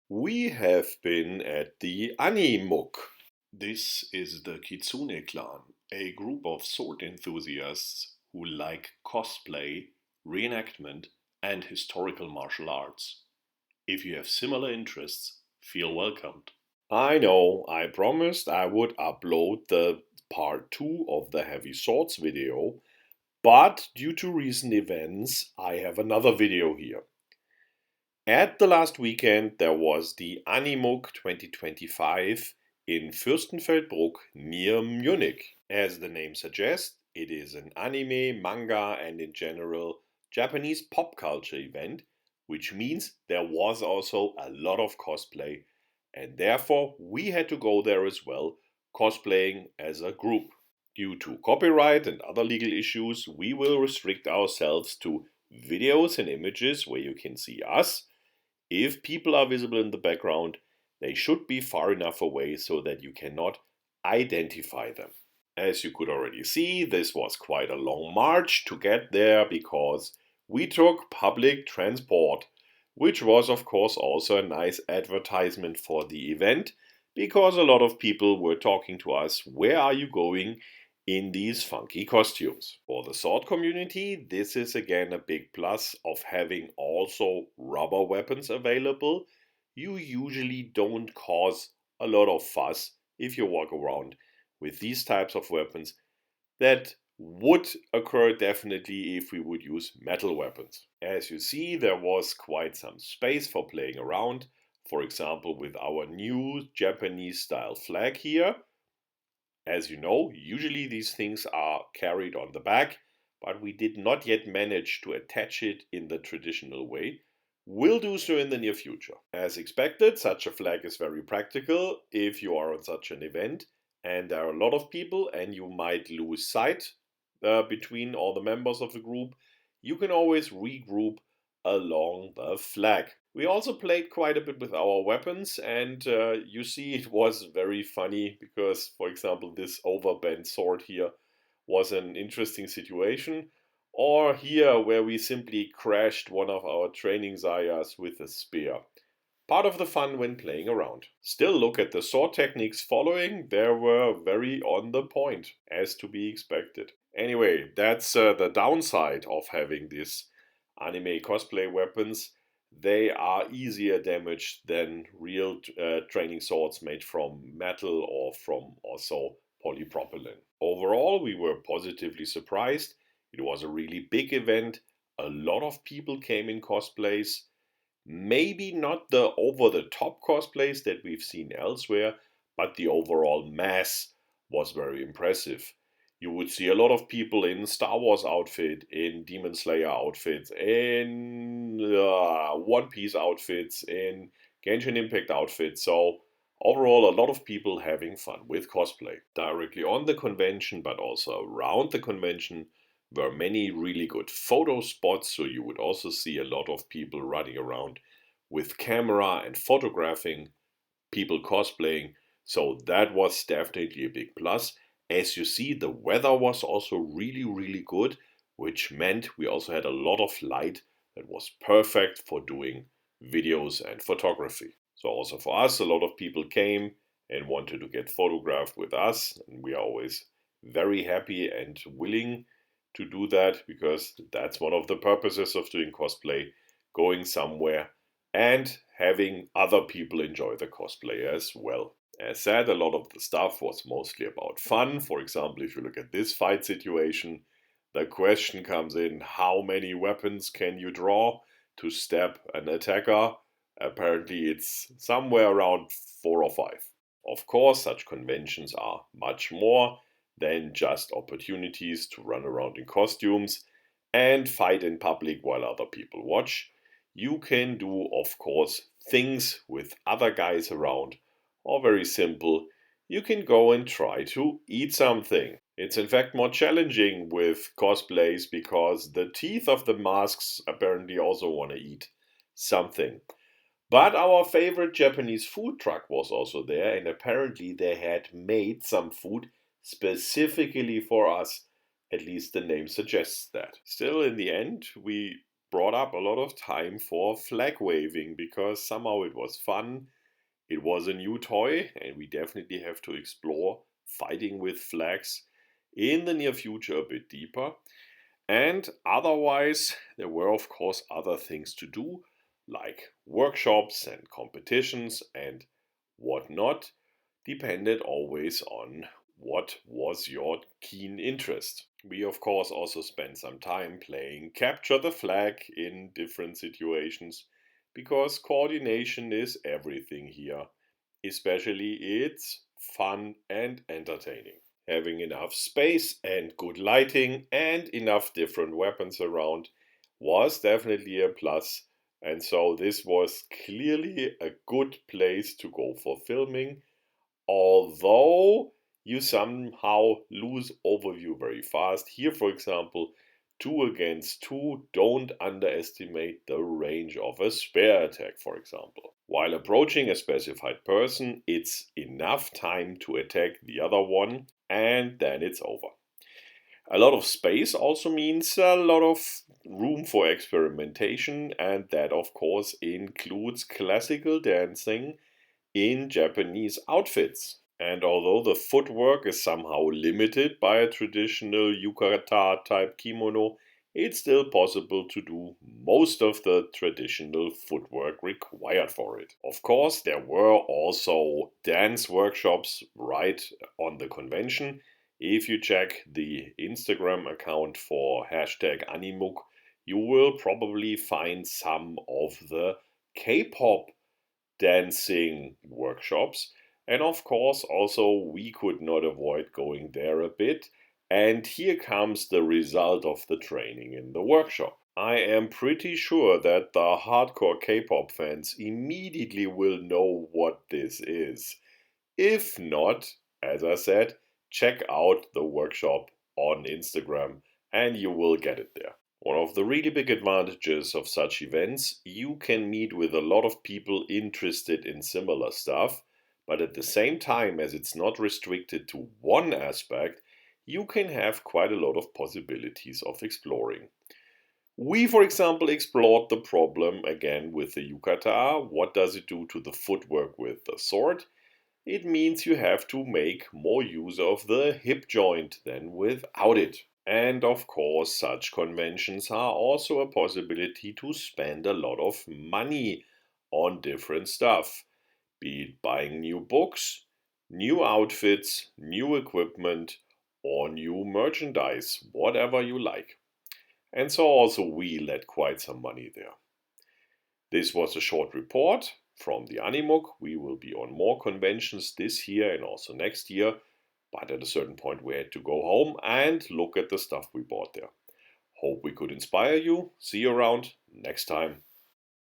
We have been at the Animuc. This is the Kitsune-Klan, a group of sword enthusiasts who like cosplay, reenactment, and historical martial arts. If you have similar interests, feel welcomed. I know, I promised I would upload the part 2 of the Heavy Swords video, but due to recent events, I have another video here. At the last weekend, there was the Animuc 2025 in Fürstenfeldbruck near Munich. As the name suggests, it is an anime, manga, and in general Japanese pop culture event, which means there was also a lot of cosplay, and therefore we had to go there as well, cosplaying as a group. Due to copyright and other legal issues, we will restrict ourselves to videos and images where you can see us. If people are visible in the background, they should be far enough away so that you cannot identify them. As you could already see, this was quite a long march to get there because we took public transport, which was of course also a nice advertisement for the event because a lot of people were talking to us, where are you going in these funky costumes? For the sword community, this is again a big plus of having also rubber weapons available. You usually don't cause a lot of fuss if you walk around with these types of weapons. That would occur definitely if we would use metal weapons. As you see, there was quite some space for playing around. For example, with our new Japanese style flag here. As you know, usually these things are carried on the back, but we did not yet manage to attach it in the traditional way. We'll do so in the near future. As expected, such a flag is very practical if you are on such an event and there are a lot of people and you might lose sight between all the members of the group. You can always regroup along the flag. We also played quite a bit with our weapons, and you see it was very funny because, for example, this overbent sword here was an interesting situation. Or here, where we simply crashed one of our training Zayas with a spear. Part of the fun when playing around. Still, look at the sword techniques following, they were very on the point, as to be expected. Anyway, that's the downside of having these anime cosplay weapons. They are easier damaged than real training swords made from metal or from also polypropylene. Overall, we were positively surprised. It was a really big event. A lot of people came in cosplays. Maybe not the over the top cosplays that we've seen elsewhere, but the overall mass was very impressive. You would see a lot of people in Star Wars outfit, in Demon Slayer outfits, in One Piece outfits, in Genshin Impact outfits. So overall, a lot of people having fun with cosplay. Directly on the convention, but also around the convention, were many really good photo spots. So you would also see a lot of people running around with camera and photographing people cosplaying. So that was definitely a big plus. As you see, the weather was also really, really good, which meant we also had a lot of light that was perfect for doing videos and photography. So also for us, a lot of people came and wanted to get photographed with us, and we are always very happy and willing to do that because that's one of the purposes of doing cosplay, going somewhere and having other people enjoy the cosplay as well. As said, a lot of the stuff was mostly about fun. For example, if you look at this fight situation, the question comes in, how many weapons can you draw to stab an attacker? Apparently it's somewhere around 4 or 5. Of course, such conventions are much more than just opportunities to run around in costumes and fight in public while other people watch. You can do, of course, things with other guys around, or very simple, you can go and try to eat something. It's in fact more challenging with cosplays because the teeth of the masks apparently also want to eat something. But our favorite Japanese food truck was also there, and apparently they had made some food specifically for us. At least the name suggests that. Still, in the end, we brought up a lot of time for flag waving because somehow it was fun. It was a new toy, and we definitely have to explore fighting with flags in the near future a bit deeper. And otherwise, there were, of course, other things to do, like workshops and competitions and whatnot, depended always on what was your keen interest. We, of course, also spent some time playing Capture the Flag in different situations because coordination is everything here. Especially it's fun and entertaining. Having enough space and good lighting and enough different weapons around was definitely a plus. And so this was clearly a good place to go for filming, although you somehow lose overview very fast. Here, for example, 2 against 2, don't underestimate the range of a spear attack, for example. While approaching a specified person, it's enough time to attack the other one, and then it's over. A lot of space also means a lot of room for experimentation, and that, of course, includes classical dancing in Japanese outfits. And although the footwork is somehow limited by a traditional yukata type kimono, it's still possible to do most of the traditional footwork required for it. Of course, there were also dance workshops right on the convention. If you check the Instagram account for hashtag Animuc, you will probably find some of the K-pop dancing workshops. And of course, also, we could not avoid going there a bit. And here comes the result of the training in the workshop. I am pretty sure that the hardcore K pop fans immediately will know what this is. If not, as I said, check out the workshop on Instagram and you will get it there. One of the really big advantages of such events, you can meet with a lot of people interested in similar stuff, but at the same time, as it's not restricted to one aspect, you can have quite a lot of possibilities of exploring. We, for example, explored the problem again with the yukata. What does it do to the footwork with the sword? It means you have to make more use of the hip joint than without it. And of course, such conventions are also a possibility to spend a lot of money on different stuff, be it buying new books, new outfits, new equipment, or new merchandise, whatever you like. And so also we let quite some money there. This was a short report from the Animuc. We will be on more conventions this year and also next year, but at a certain point we had to go home and look at the stuff we bought there. Hope we could inspire you. See you around next time.